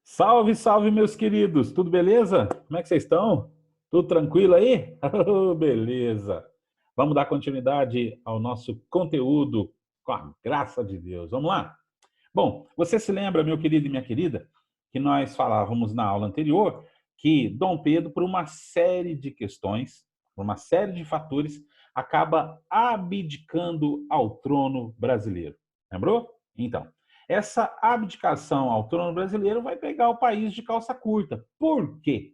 Salve, salve, meus queridos! Tudo beleza? Como é que vocês estão? Tudo tranquilo aí? Oh, beleza! Vamos dar continuidade ao nosso conteúdo com a graça de Deus. Vamos lá? Bom, você se lembra, meu querido e minha querida, que nós falávamos na aula anterior que Dom Pedro, por uma série de questões, por uma série de fatores, acaba abdicando ao trono brasileiro. Lembrou? Então, essa abdicação ao trono brasileiro vai pegar o país de calça curta. Por quê?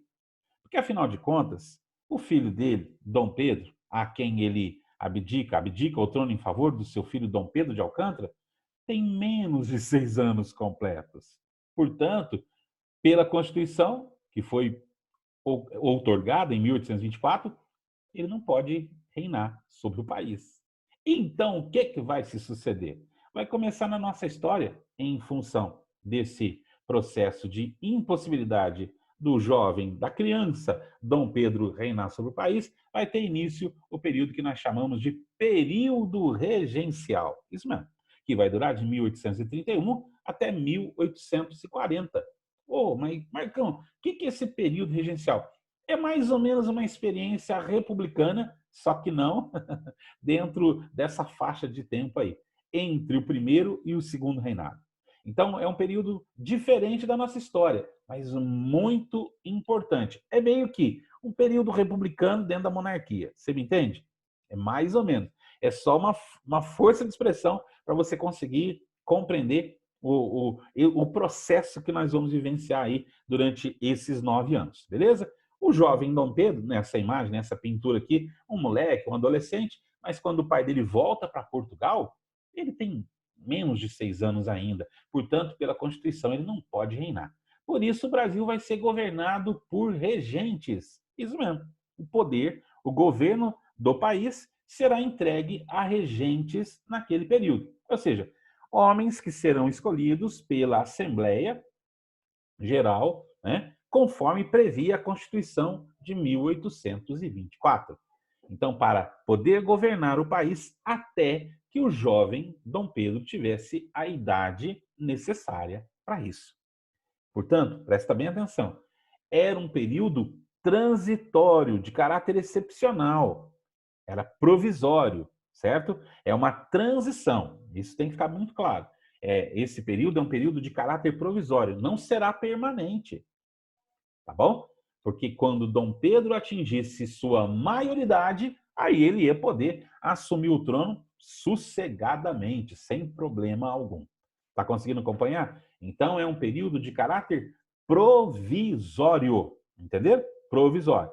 Porque, afinal de contas, o filho dele, Dom Pedro, a quem ele abdica o trono em favor do seu filho Dom Pedro de Alcântara, tem menos de 6 anos completos. Portanto, pela Constituição, que foi outorgada em 1824, ele não pode reinar sobre o país. Então, o que vai se suceder? Vai começar na nossa história, em função desse processo de impossibilidade do jovem, da criança Dom Pedro reinar sobre o país, vai ter início o período que nós chamamos de período regencial. Isso mesmo, que vai durar de 1831 até 1840. Ô, mas Marcão, o que é esse período regencial? É mais ou menos uma experiência republicana, só que não dentro dessa faixa de tempo aí, entre o primeiro e o segundo reinado. Então, é um período diferente da nossa história, mas muito importante. É meio que um período republicano dentro da monarquia. Você me entende? É mais ou menos. É só uma força de expressão para você conseguir compreender o processo que nós vamos vivenciar aí durante esses 9 anos, beleza? O jovem Dom Pedro, nessa imagem, nessa pintura aqui, um moleque, um adolescente, mas quando o pai dele volta para Portugal, ele tem menos de 6 anos ainda. Portanto, pela Constituição, ele não pode reinar. Por isso, o Brasil vai ser governado por regentes. Isso mesmo. O poder, o governo do país será entregue a regentes naquele período. Ou seja, homens que serão escolhidos pela Assembleia Geral, né, conforme previa a Constituição de 1824. Então, para poder governar o país até que o jovem Dom Pedro tivesse a idade necessária para isso. Portanto, presta bem atenção, era um período transitório, de caráter excepcional, era provisório, certo? É uma transição, isso tem que ficar muito claro. Esse período é um período de caráter provisório, não será permanente, tá bom? Porque quando Dom Pedro atingisse sua maioridade, aí ele ia poder assumir o trono sossegadamente, sem problema algum. Tá conseguindo acompanhar? Então é um período de caráter provisório, entendeu? Provisório.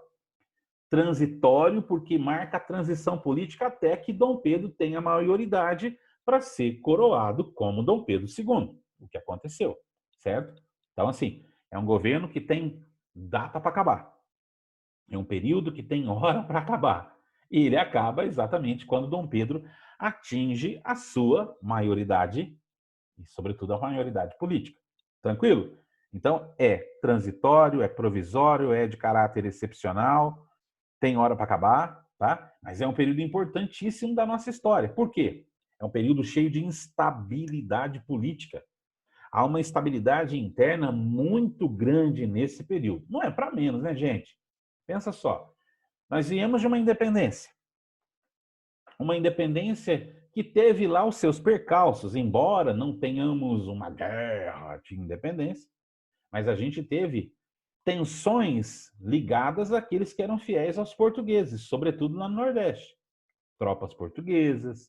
Transitório, porque marca a transição política até que Dom Pedro tenha maioridade para ser coroado como Dom Pedro II, o que aconteceu, certo? Então, assim, é um governo que tem data para acabar. É um período que tem hora para acabar. E ele acaba exatamente quando Dom Pedro atinge a sua maioridade e, sobretudo, a maioridade política. Tranquilo? Então, é transitório, é provisório, é de caráter excepcional, tem hora para acabar, tá? Mas é um período importantíssimo da nossa história. Por quê? É um período cheio de instabilidade política. Há uma instabilidade interna muito grande nesse período. Não é para menos, né, gente? Pensa só. Nós viemos de uma independência que teve lá os seus percalços, embora não tenhamos uma guerra de independência, mas a gente teve tensões ligadas àqueles que eram fiéis aos portugueses, sobretudo lá no Nordeste. Tropas portuguesas,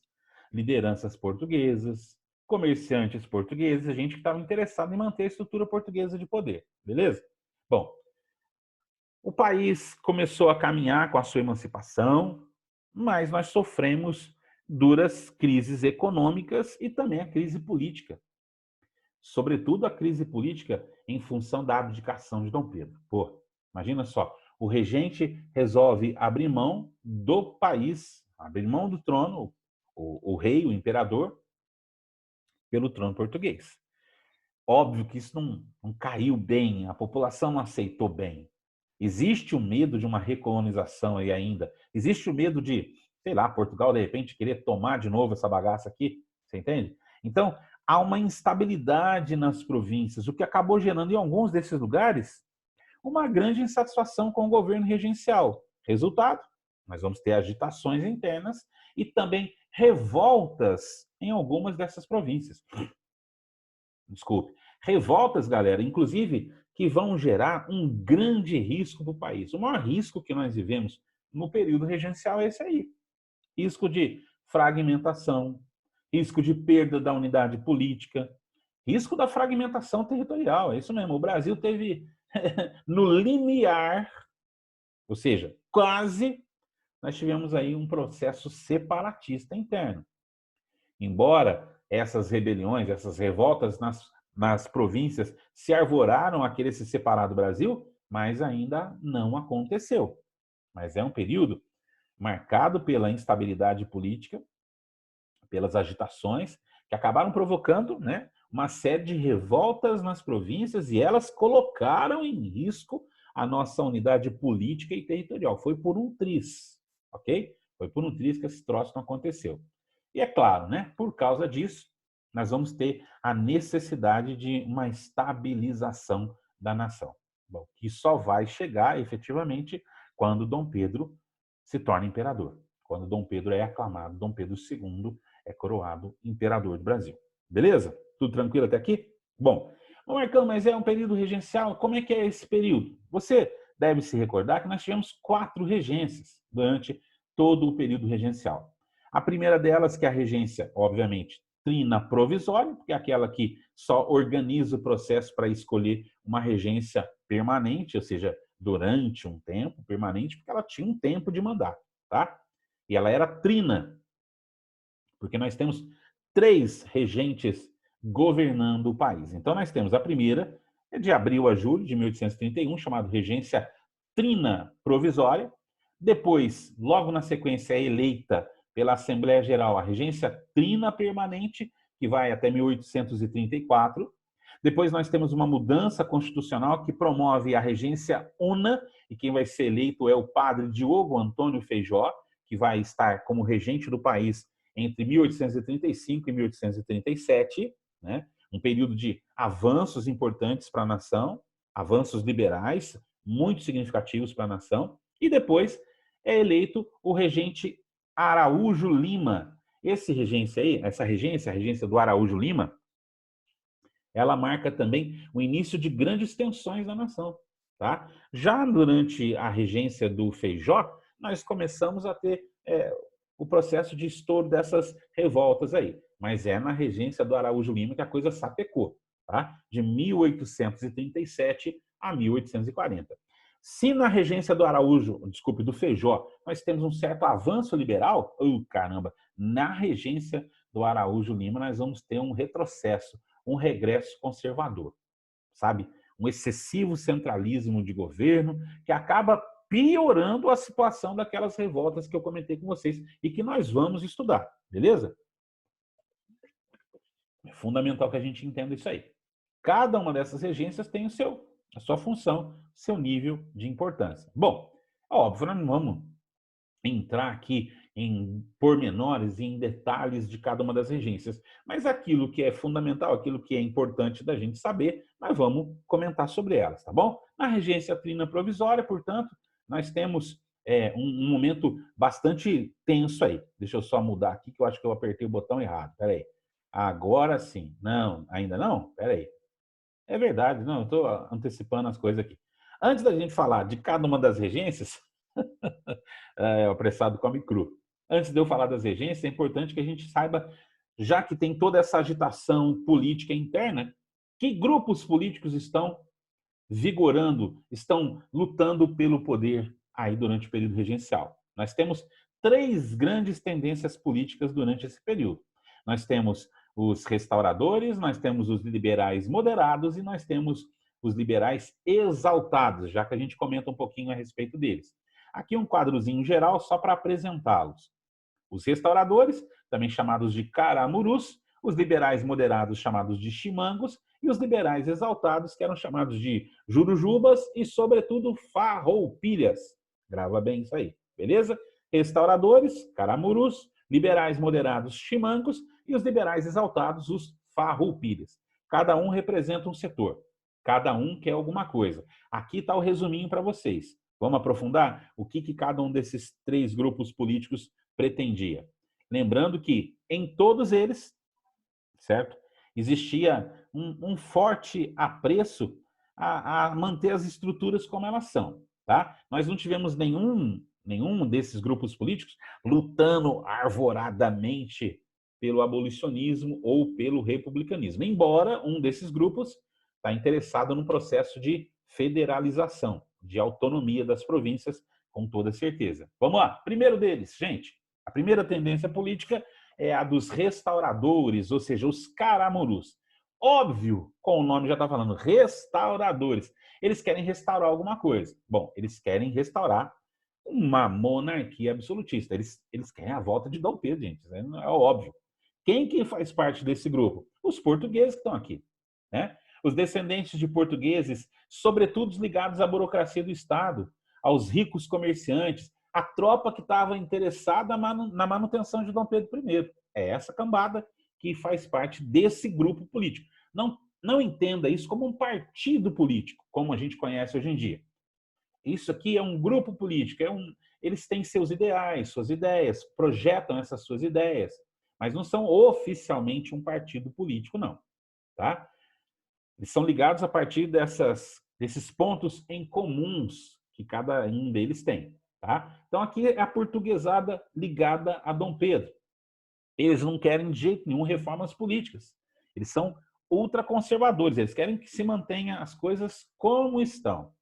lideranças portuguesas, comerciantes portugueses, a gente que estava interessado em manter a estrutura portuguesa de poder, beleza? Bom, o país começou a caminhar com a sua emancipação, mas nós sofremos duras crises econômicas e também a crise política. Sobretudo a crise política em função da abdicação de Dom Pedro. Pô, imagina só, o regente resolve abrir mão do país, abrir mão do trono, o rei, o imperador, pelo trono português. Óbvio que isso não caiu bem, a população não aceitou bem. Existe o medo de uma recolonização aí ainda. Existe o medo de, sei lá, Portugal de repente querer tomar de novo essa bagaça aqui. Você entende? Então, há uma instabilidade nas províncias, o que acabou gerando em alguns desses lugares uma grande insatisfação com o governo regencial. Resultado, nós vamos ter agitações internas e também revoltas em algumas dessas províncias. Desculpe. Revoltas, galera, inclusive, que vão gerar um grande risco para o país. O maior risco que nós vivemos no período regencial é esse aí. Risco de fragmentação, risco de perda da unidade política, risco da fragmentação territorial. É isso mesmo. O Brasil teve no limiar, ou seja, quase, nós tivemos aí um processo separatista interno. Embora essas rebeliões, essas revoltas nas províncias se arvoraram a querer se separar do Brasil, mas ainda não aconteceu. Mas é um período marcado pela instabilidade política, pelas agitações, que acabaram provocando, né, uma série de revoltas nas províncias e elas colocaram em risco a nossa unidade política e territorial. Foi por um triz, ok? Foi por um triz que esse troço não aconteceu. E é claro, né, por causa disso, nós vamos ter a necessidade de uma estabilização da nação. Bom, que só vai chegar efetivamente quando Dom Pedro se torna imperador. Quando Dom Pedro é aclamado, Dom Pedro II é coroado imperador do Brasil. Beleza? Tudo tranquilo até aqui? Bom, Marcão, mas é um período regencial, como é que é esse período? Você deve se recordar que nós tivemos 4 regências durante todo o período regencial. A primeira delas, que é a regência, obviamente, trina provisória, que é aquela que só organiza o processo para escolher uma regência permanente, ou seja, durante um tempo permanente, porque ela tinha um tempo de mandato, tá? E ela era trina, porque nós temos 3 regentes governando o país. Então, nós temos a primeira, de abril a julho de 1831, chamada Regência Trina Provisória. Depois, logo na sequência, é eleita pela Assembleia Geral a Regência Trina Permanente, que vai até 1834. Depois nós temos uma mudança constitucional que promove a Regência Una, e quem vai ser eleito é o padre Diogo Antônio Feijó, que vai estar como regente do país entre 1835 e 1837, né? Um período de avanços importantes para a nação, avanços liberais, muito significativos para a nação, e depois é eleito o regente Araújo Lima. Essa regência, a regência do Araújo Lima, ela marca também o início de grandes tensões na nação. Tá? Já durante a regência do Feijó, nós começamos a ter o processo de estouro dessas revoltas aí. Mas é na regência do Araújo Lima que a coisa sapecou, tá? De 1837 a 1840. Se na regência do Feijó, nós temos um certo avanço liberal, caramba, na regência do Araújo Lima nós vamos ter um retrocesso, um regresso conservador, sabe? Um excessivo centralismo de governo que acaba piorando a situação daquelas revoltas que eu comentei com vocês e que nós vamos estudar, beleza? É fundamental que a gente entenda isso aí. Cada uma dessas regências tem a sua função, seu nível de importância. Bom, óbvio, nós não vamos entrar aqui em pormenores e em detalhes de cada uma das regências, mas aquilo que é fundamental, aquilo que é importante da gente saber, nós vamos comentar sobre elas, tá bom? Na regência trina provisória, portanto, nós temos um momento bastante tenso aí. Deixa eu só mudar aqui, que eu acho que eu apertei o botão errado. Peraí. Agora sim. Não, ainda não? Peraí. É verdade, não, eu estou antecipando as coisas aqui. Antes da gente falar de cada uma das regências, o apressado come cru. Antes de eu falar das regências, é importante que a gente saiba, já que tem toda essa agitação política interna, que grupos políticos estão vigorando, estão lutando pelo poder aí durante o período regencial. Nós temos 3 grandes tendências políticas durante esse período. Nós temos os restauradores, nós temos os liberais moderados e nós temos os liberais exaltados, já que a gente comenta um pouquinho a respeito deles. Aqui um quadrozinho geral só para apresentá-los. Os restauradores, também chamados de caramurus, os liberais moderados, chamados de chimangos, e os liberais exaltados, que eram chamados de jurujubas e, sobretudo, farroupilhas. Grava bem isso aí, beleza? Restauradores, caramurus, liberais moderados, chimangos, e os liberais exaltados, os farroupilhas. Cada um representa um setor. Cada um quer alguma coisa. Aqui está o resuminho para vocês. Vamos aprofundar o que cada um desses 3 grupos políticos pretendia. Lembrando que em todos eles, certo? Existia um forte apreço a manter as estruturas como elas são, tá? Nós não tivemos nenhum desses grupos políticos lutando arvoradamente pelo abolicionismo ou pelo republicanismo, embora um desses grupos está interessado no processo de federalização, de autonomia das províncias, com toda certeza. Vamos lá. Primeiro deles, gente, a primeira tendência política é a dos restauradores, ou seja, os caramurus. Óbvio, com o nome já está falando, restauradores. Eles querem restaurar alguma coisa. Bom, eles querem restaurar uma monarquia absolutista. Eles querem a volta de Dom Pedro, gente. É óbvio. Quem que faz parte desse grupo? Os portugueses que estão aqui, né? Os descendentes de portugueses, sobretudo ligados à burocracia do Estado, aos ricos comerciantes, a tropa que estava interessada na manutenção de Dom Pedro I. É essa cambada que faz parte desse grupo político. Não entenda isso como um partido político, como a gente conhece hoje em dia. Isso aqui é um grupo político, eles têm seus ideais, suas ideias, projetam essas suas ideias, mas não são oficialmente um partido político, não. Tá? Eles são ligados a partir desses pontos em comuns que cada um deles tem. Tá? Então, aqui é a portuguesada ligada a Dom Pedro. Eles não querem de jeito nenhum reformas políticas. Eles são ultraconservadores, eles querem que se mantenha as coisas como estão.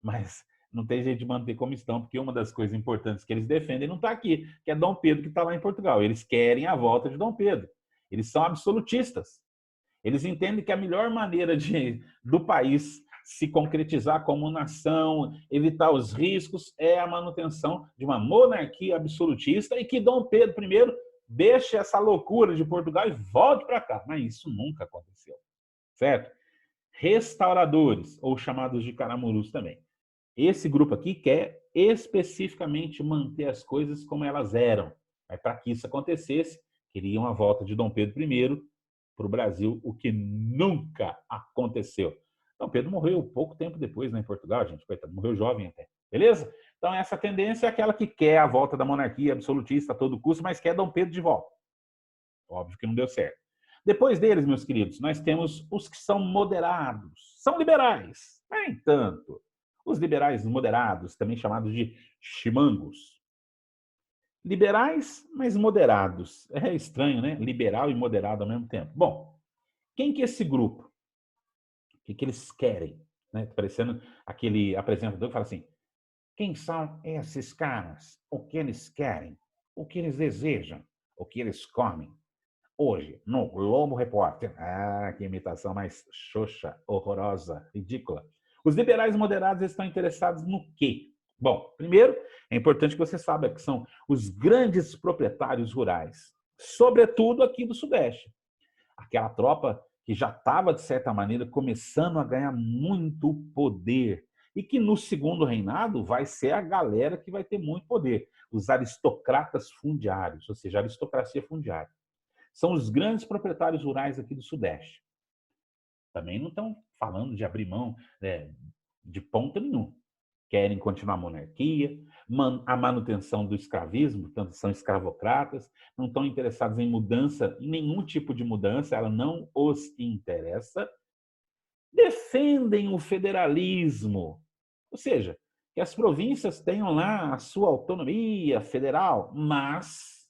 Mas não tem jeito de manter como estão, porque uma das coisas importantes que eles defendem não está aqui, que é Dom Pedro que está lá em Portugal. Eles querem a volta de Dom Pedro. Eles são absolutistas. Eles entendem que a melhor maneira do país se concretizar como nação, evitar os riscos, é a manutenção de uma monarquia absolutista e que Dom Pedro I deixe essa loucura de Portugal e volte para cá. Mas isso nunca aconteceu, certo? Restauradores, ou chamados de caramurus também. Esse grupo aqui quer especificamente manter as coisas como elas eram. Mas para que isso acontecesse, queriam a volta de Dom Pedro I para o Brasil, o que nunca aconteceu. Dom Pedro morreu pouco tempo depois, né, em Portugal, gente, coitado, morreu jovem até, beleza? Então essa tendência é aquela que quer a volta da monarquia absolutista a todo custo, mas quer Dom Pedro de volta. Óbvio que não deu certo. Depois deles, meus queridos, nós temos os que são moderados, são liberais, nem tanto. Os liberais moderados, também chamados de chimangos. Liberais, mas moderados. É estranho, né? Liberal e moderado ao mesmo tempo. Bom, quem que é esse grupo? O que eles querem? Né? Parecendo aquele apresentador que fala assim, quem são esses caras? O que eles querem? O que eles desejam? O que eles comem? Hoje, no Globo Repórter. Ah, que imitação mais xoxa, horrorosa, ridícula. Os liberais moderados estão interessados no quê? Bom, primeiro, é importante que você saiba que são os grandes proprietários rurais, sobretudo aqui do Sudeste. Aquela tropa que já estava, de certa maneira, começando a ganhar muito poder e que no segundo reinado vai ser a galera que vai ter muito poder, os aristocratas fundiários, ou seja, a aristocracia fundiária. São os grandes proprietários rurais aqui do Sudeste. Também não estão falando de abrir mão de ponta nenhuma. Querem continuar a monarquia, a manutenção do escravismo, portanto, são escravocratas, não estão interessados em mudança, em nenhum tipo de mudança, ela não os interessa. Defendem o federalismo, ou seja, que as províncias tenham lá a sua autonomia federal, mas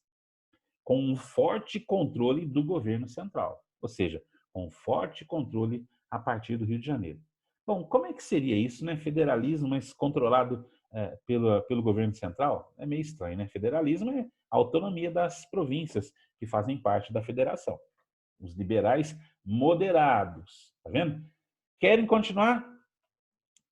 com um forte controle do governo central, ou seja, com um forte controle a partir do Rio de Janeiro. Bom, como é que seria isso, né? Federalismo, mas controlado pelo governo central? É meio estranho, né? Federalismo é a autonomia das províncias que fazem parte da federação. Os liberais moderados, tá vendo? Querem continuar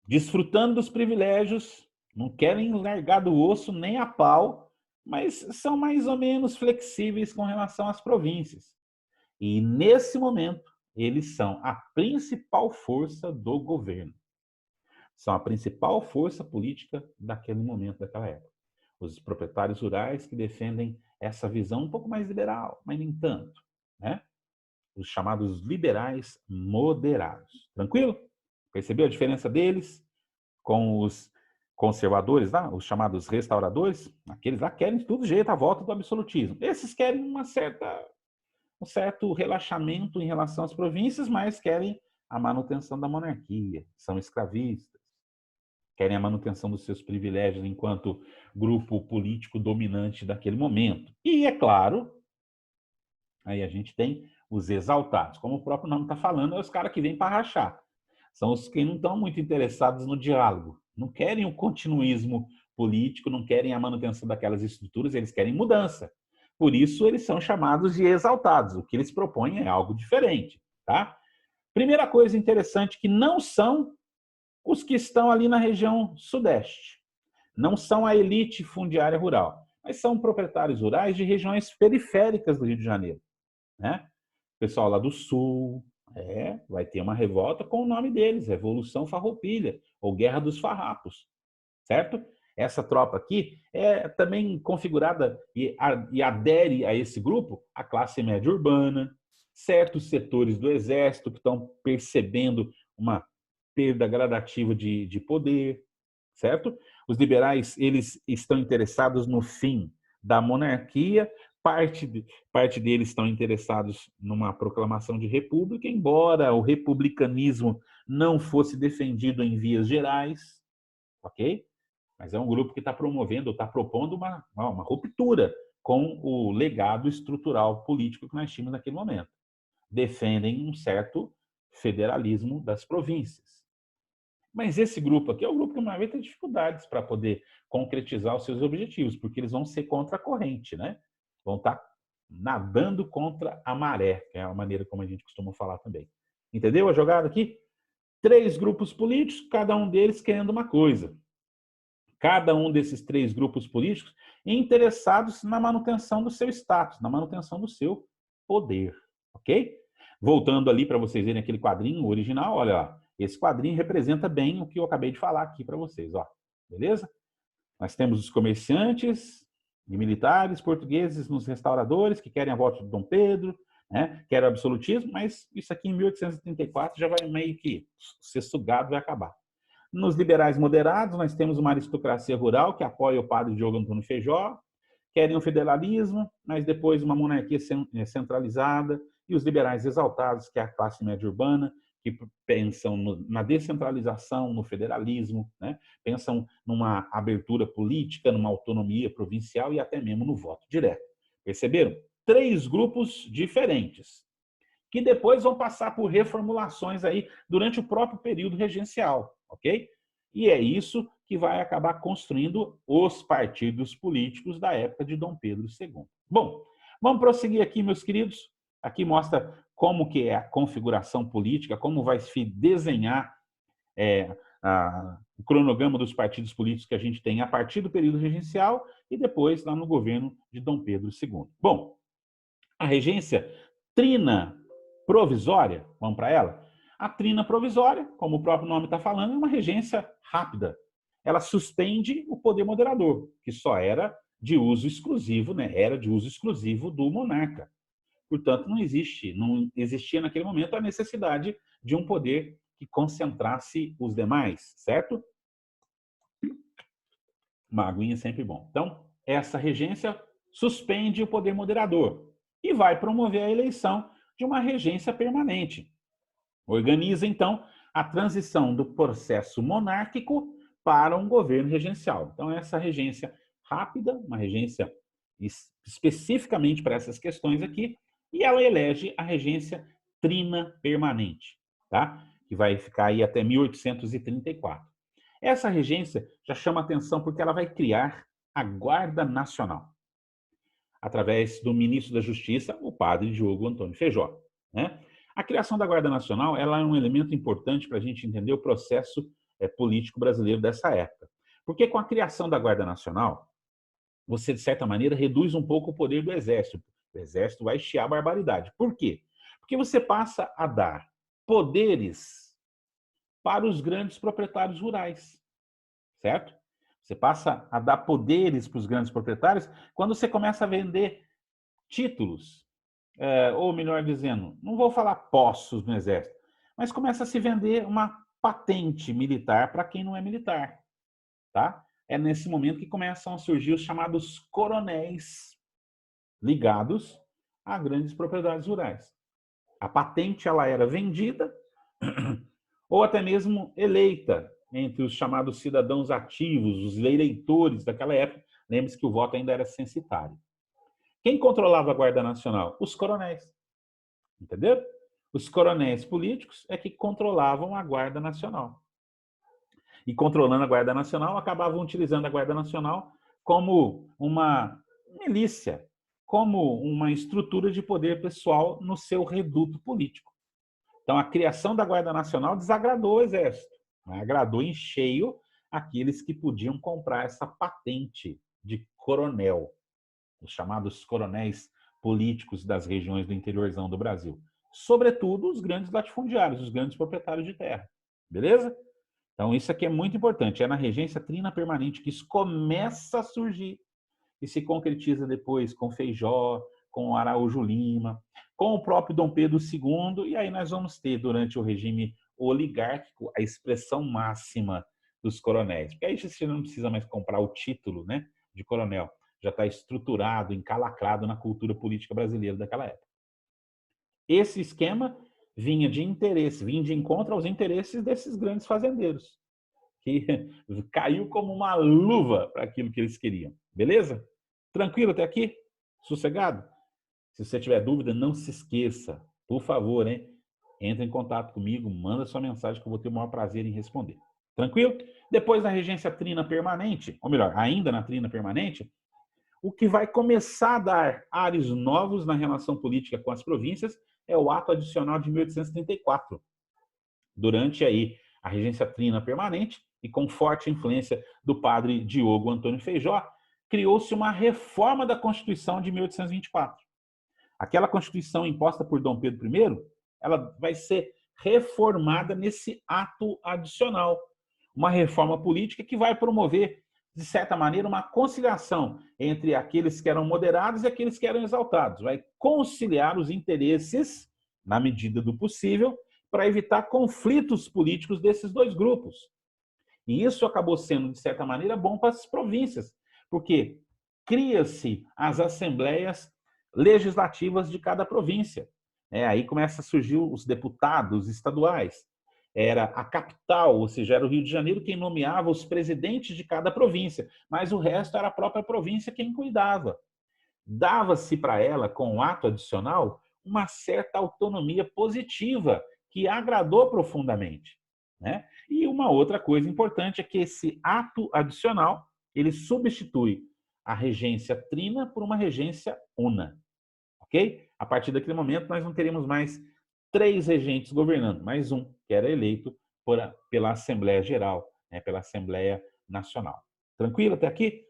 desfrutando dos privilégios, não querem largar do osso nem a pau, mas são mais ou menos flexíveis com relação às províncias. E nesse momento, eles são a principal força do governo. São a principal força política daquele momento, daquela época. Os proprietários rurais que defendem essa visão um pouco mais liberal, mas nem tanto, né? os chamados liberais moderados. Tranquilo? Percebeu a diferença deles com os conservadores lá, os chamados restauradores? Aqueles lá querem de todo jeito a volta do absolutismo. Esses querem um certo relaxamento em relação às províncias, mas querem a manutenção da monarquia. São escravistas, querem a manutenção dos seus privilégios enquanto grupo político dominante daquele momento. E, é claro, aí a gente tem os exaltados. Como o próprio nome está falando, é os caras que vêm para rachar. São os que não estão muito interessados no diálogo. Não querem o continuismo político, não querem a manutenção daquelas estruturas, eles querem mudança. Por isso, eles são chamados de exaltados. O que eles propõem é algo diferente. Tá? Primeira coisa interessante, que não são os que estão ali na região sudeste. Não são a elite fundiária rural, mas são proprietários rurais de regiões periféricas do Rio de Janeiro. Né? O pessoal lá do sul, vai ter uma revolta com o nome deles, Revolução Farroupilha, ou Guerra dos Farrapos, certo? Essa tropa aqui é também configurada e adere a esse grupo a classe média urbana, certos setores do exército que estão percebendo uma perda gradativa de poder, certo? Os liberais, eles estão interessados no fim da monarquia, parte deles estão interessados numa proclamação de república, embora o republicanismo não fosse defendido em vias gerais, ok? Mas é um grupo que está promovendo, está propondo uma ruptura com o legado estrutural político que nós tínhamos naquele momento. Defendem um certo federalismo das províncias. Mas esse grupo aqui é o grupo que mais vai ter dificuldades para poder concretizar os seus objetivos, porque eles vão ser contra a corrente, né? Vão estar nadando contra a maré, que é a maneira como a gente costuma falar também. Entendeu a jogada aqui? 3 grupos políticos, cada um deles querendo uma coisa. Cada um desses 3 grupos políticos interessados na manutenção do seu status, na manutenção do seu poder, ok? Voltando ali para vocês verem aquele quadrinho original, olha lá. Esse quadrinho representa bem o que eu acabei de falar aqui para vocês, ó. Beleza? Nós temos os comerciantes e militares portugueses nos restauradores que querem a volta de Dom Pedro, né? Querem o absolutismo, mas isso aqui em 1834 já vai meio que ser sugado, vai acabar. Nos liberais moderados, nós temos uma aristocracia rural que apoia o padre Diogo Antônio Feijó, querem o federalismo, mas depois uma monarquia centralizada, e os liberais exaltados, que é a classe média urbana, que pensam na descentralização, no federalismo, né? Pensam numa abertura política, numa autonomia provincial e até mesmo no voto direto. Perceberam? 3 grupos diferentes, que depois vão passar por reformulações aí durante o próprio período regencial, ok? E é isso que vai acabar construindo os partidos políticos da época de Dom Pedro II. Bom, vamos prosseguir aqui, meus queridos. Aqui mostra como que é a configuração política, como vai se desenhar o cronograma dos partidos políticos que a gente tem a partir do período regencial e depois lá no governo de Dom Pedro II. Bom, a regência trina provisória, vamos para ela? A trina provisória, como o próprio nome está falando, é uma regência rápida. Ela suspende o poder moderador, que só era de uso exclusivo, né? Era de uso exclusivo do monarca. Portanto, não existia naquele momento a necessidade de um poder que concentrasse os demais, certo? Uma aguinha é sempre bom. Então, essa regência suspende o poder moderador e vai promover a eleição de uma regência permanente. Organiza, então, a transição do processo monárquico para um governo regencial. Então, essa regência rápida, uma regência especificamente para essas questões aqui, e ela elege a regência trina permanente, tá? Que vai ficar aí até 1834. Essa regência já chama atenção porque ela vai criar a Guarda Nacional, através do ministro da Justiça, o padre Diogo Antônio Feijó, né? A criação da Guarda Nacional ela é um elemento importante para a gente entender o processo político brasileiro dessa época. Porque com a criação da Guarda Nacional, você, de certa maneira, reduz um pouco o poder do Exército. O Exército vai chiar a barbaridade. Por quê? Porque você passa a dar poderes para os grandes proprietários rurais, certo? Você passa a dar poderes para os grandes proprietários quando você começa a vender títulos, ou melhor dizendo, não vou falar postos no exército, mas começa a se vender uma patente militar para quem não é militar, tá? É nesse momento que começam a surgir os chamados coronéis ligados a grandes propriedades rurais. A patente ela era vendida ou até mesmo eleita entre os chamados cidadãos ativos, os eleitores daquela época. Lembre-se que o voto ainda era censitário. Quem controlava a Guarda Nacional? Os coronéis. Entenderam? Os coronéis políticos é que controlavam a Guarda Nacional. E controlando a Guarda Nacional, acabavam utilizando a Guarda Nacional como uma milícia, como uma estrutura de poder pessoal no seu reduto político. Então, a criação da Guarda Nacional desagradou o Exército, né? Agradou em cheio aqueles que podiam comprar essa patente de coronel, os chamados coronéis políticos das regiões do interiorzão do Brasil. Sobretudo os grandes latifundiários, os grandes proprietários de terra. Beleza? Então, isso aqui é muito importante. É na regência trina permanente que isso começa a surgir e se concretiza depois com Feijó, com Araújo Lima, com o próprio Dom Pedro II, e aí nós vamos ter, durante o regime oligárquico, a expressão máxima dos coronéis. Porque aí você não precisa mais comprar o título, né, de coronel. Já está estruturado, encalacrado na cultura política brasileira daquela época. Esse esquema vinha de interesse, vinha de encontro aos interesses desses grandes fazendeiros, que caiu como uma luva para aquilo que eles queriam. Beleza? Tranquilo até aqui? Sossegado? Se você tiver dúvida, não se esqueça, por favor, hein? Entre em contato comigo, manda sua mensagem que eu vou ter o maior prazer em responder. Tranquilo? Depois da regência trina permanente, ou melhor, ainda na trina permanente, o que vai começar a dar ares novos na relação política com as províncias é o ato adicional de 1834. Durante aí a regência trina permanente e com forte influência do padre Diogo Antônio Feijó, criou-se uma reforma da Constituição de 1824. Aquela Constituição imposta por Dom Pedro I, ela vai ser reformada nesse ato adicional. Uma reforma política que vai promover, de certa maneira, uma conciliação entre aqueles que eram moderados e aqueles que eram exaltados. Vai conciliar os interesses, na medida do possível, para evitar conflitos políticos desses dois grupos. E isso acabou sendo, de certa maneira, bom para as províncias, porque cria-se as assembleias legislativas de cada província. Aí começa a surgir os deputados estaduais. Era a capital, ou seja, era o Rio de Janeiro quem nomeava os presidentes de cada província, mas o resto era a própria província quem cuidava. Dava-se para ela, com o ato adicional, uma certa autonomia positiva que agradou profundamente, né? E uma outra coisa importante é que esse ato adicional ele substitui a regência trina por uma regência una, ok? A partir daquele momento nós não teremos mais 3 regentes governando, mais um que era eleito pela Assembleia Geral, né? Pela Assembleia Nacional. Tranquilo até aqui?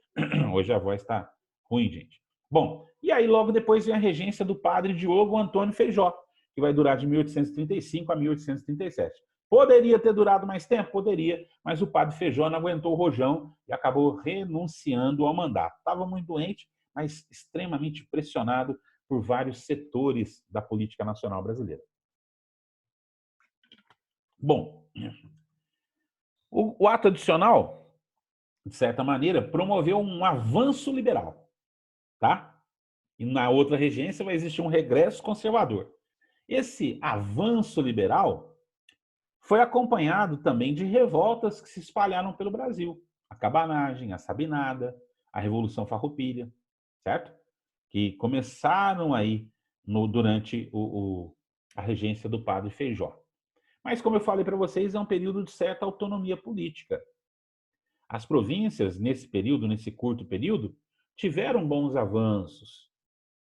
Hoje a voz está ruim, gente. Bom, e aí logo depois vem a regência do padre Diogo Antônio Feijó, que vai durar de 1835 a 1837. Poderia ter durado mais tempo? Poderia, mas o padre Feijó não aguentou o rojão e acabou renunciando ao mandato. Estava muito doente, mas extremamente pressionado por vários setores da política nacional brasileira. Bom, o ato adicional, de certa maneira, promoveu um avanço liberal, tá? E na outra regência vai existir um regresso conservador. Esse avanço liberal foi acompanhado também de revoltas que se espalharam pelo Brasil. A cabanagem, a sabinada, a Revolução Farroupilha, certo? Que começaram aí durante a regência do padre Feijó. Mas, como eu falei para vocês, é um período de certa autonomia política. As províncias, nesse período, nesse curto período, tiveram bons avanços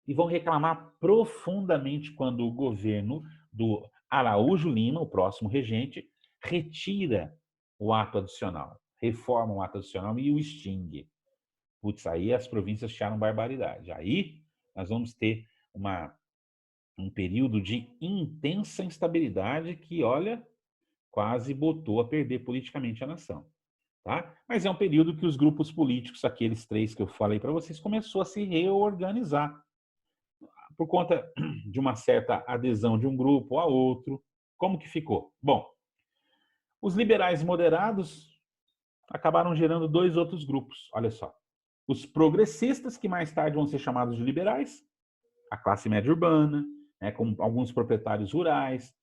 e vão reclamar profundamente quando o governo do Araújo Lima, o próximo regente, retira o ato adicional, reforma o ato adicional e o extingue. Putz, aí as províncias acharam barbaridade. Aí nós vamos ter um período de intensa instabilidade que, olha, quase botou a perder politicamente a nação. Tá? Mas é um período que os grupos políticos, aqueles 3 que eu falei para vocês, começou a se reorganizar. por conta de uma certa adesão de um grupo a outro. Como que ficou? Bom, os liberais moderados acabaram gerando dois outros grupos, olha só. Os progressistas, que mais tarde vão ser chamados de liberais, a classe média urbana, né, com alguns proprietários rurais,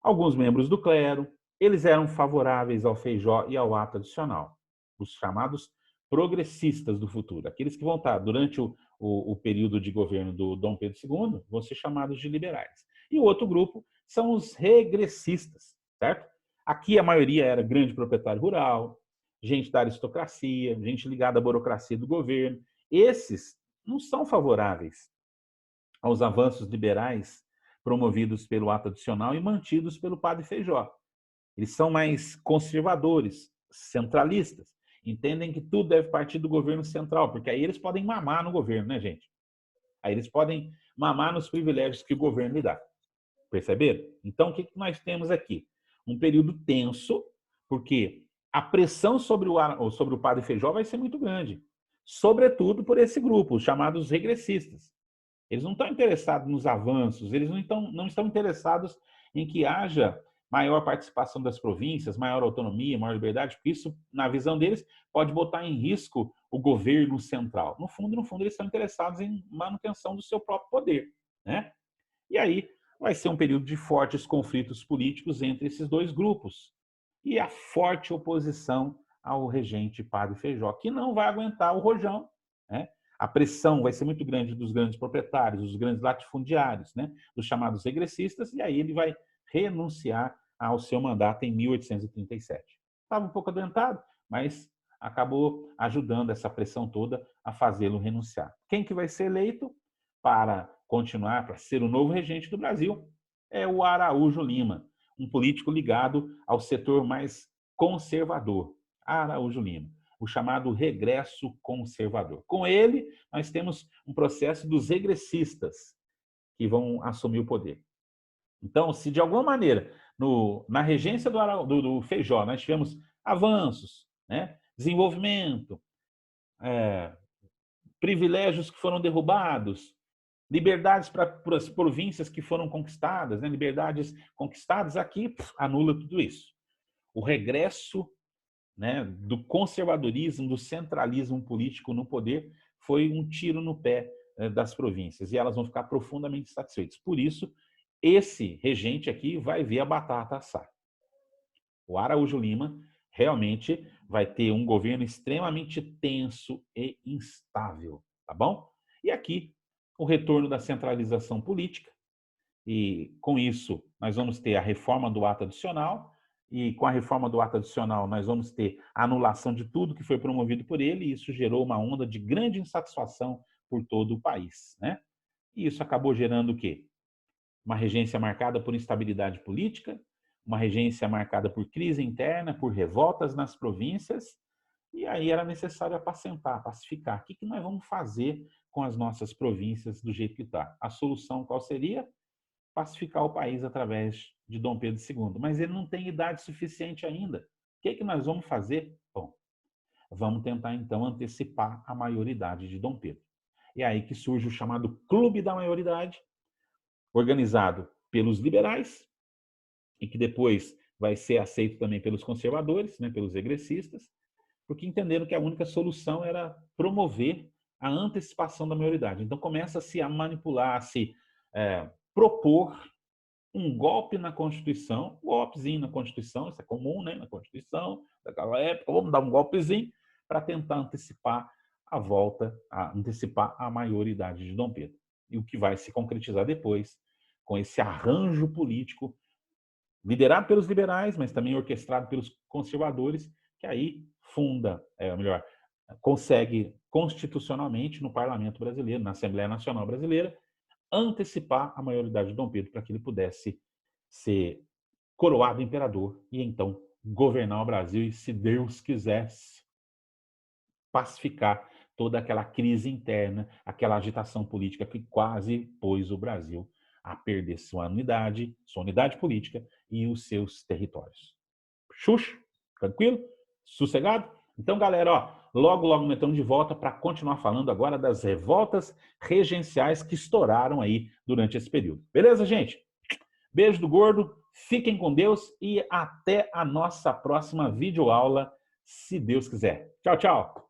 alguns membros do clero, eles eram favoráveis ao Feijó e ao ato adicional, os chamados progressistas do futuro, aqueles que vão estar durante o período de governo do Dom Pedro II, vão ser chamados de liberais. E o outro grupo são os regressistas, certo? Aqui a maioria era grande proprietário rural, gente da aristocracia, gente ligada à burocracia do governo. Esses não são favoráveis aos avanços liberais promovidos pelo ato adicional e mantidos pelo padre Feijó. Eles são mais conservadores, centralistas, entendem que tudo deve partir do governo central, porque aí eles podem mamar no governo, né, gente? Aí eles podem mamar nos privilégios que o governo lhe dá. Perceberam? Então, o que nós temos aqui? Um período tenso, porque a pressão sobre o padre Feijó vai ser muito grande, sobretudo por esse grupo, os chamados regressistas. Eles não estão interessados nos avanços, eles não estão interessados em que haja maior participação das províncias, maior autonomia, maior liberdade, porque isso, na visão deles, pode botar em risco o governo central. No fundo, eles estão interessados em manutenção do seu próprio poder, né? E aí vai ser um período de fortes conflitos políticos entre esses dois grupos. E a forte oposição ao regente Padre Feijó, que não vai aguentar o rojão, né? A pressão vai ser muito grande dos grandes proprietários, dos grandes latifundiários, né? Dos chamados regressistas, e aí ele vai renunciar ao seu mandato em 1837. Estava um pouco adoentado, mas acabou ajudando essa pressão toda a fazê-lo renunciar. Quem que vai ser eleito para continuar, para ser o novo regente do Brasil, é o Araújo Lima, um político ligado ao setor mais conservador. Araújo Lima, o chamado regresso conservador. Com ele, nós temos um processo dos regressistas que vão assumir o poder. Então, se de alguma maneira, na regência do Feijó, nós tivemos avanços, né? Desenvolvimento, privilégios que foram derrubados, liberdades para as províncias que foram conquistadas, né? Liberdades conquistadas, aqui anula tudo isso. O regresso, né, do conservadorismo, do centralismo político no poder foi um tiro no pé das províncias e elas vão ficar profundamente satisfeitas. Por isso, esse regente aqui vai ver a batata assar. O Araújo Lima realmente vai ter um governo extremamente tenso e instável, tá bom? E aqui, o retorno da centralização política, e com isso nós vamos ter a reforma do ato adicional, e com a reforma do ato adicional nós vamos ter a anulação de tudo que foi promovido por ele, e isso gerou uma onda de grande insatisfação por todo o país, né? E isso acabou gerando o quê? Uma regência marcada por instabilidade política, uma regência marcada por crise interna, por revoltas nas províncias, e aí era necessário apacentar, pacificar. O que nós vamos fazer com as nossas províncias do jeito que está? A solução qual seria? Pacificar o país através de Dom Pedro II. Mas ele não tem idade suficiente ainda. O que nós vamos fazer? Bom, vamos tentar então antecipar a maioridade de Dom Pedro. É aí que surge o chamado Clube da Maioridade, organizado pelos liberais e que depois vai ser aceito também pelos conservadores, né, pelos regressistas, porque entenderam que a única solução era promover a antecipação da maioridade. Então começa-se a manipular, a se propor um golpe na Constituição, um golpezinho na Constituição, isso é comum, né, na Constituição daquela época, vamos dar um golpezinho para tentar antecipar a volta, antecipar a maioridade de Dom Pedro. E o que vai se concretizar depois com esse arranjo político liderado pelos liberais, mas também orquestrado pelos conservadores, que aí funda, consegue constitucionalmente no Parlamento brasileiro, na Assembleia Nacional Brasileira, antecipar a maioridade de Dom Pedro para que ele pudesse ser coroado imperador e então governar o Brasil e, se Deus quisesse, pacificar toda aquela crise interna, aquela agitação política que quase pôs o Brasil a perder sua unidade política e os seus territórios. Xuxa, tranquilo? Sossegado? Então, galera, Logo, logo nós estamos de volta para continuar falando agora das revoltas regenciais que estouraram aí durante esse período. Beleza, gente? Beijo do gordo, fiquem com Deus e até a nossa próxima videoaula, se Deus quiser. Tchau, tchau!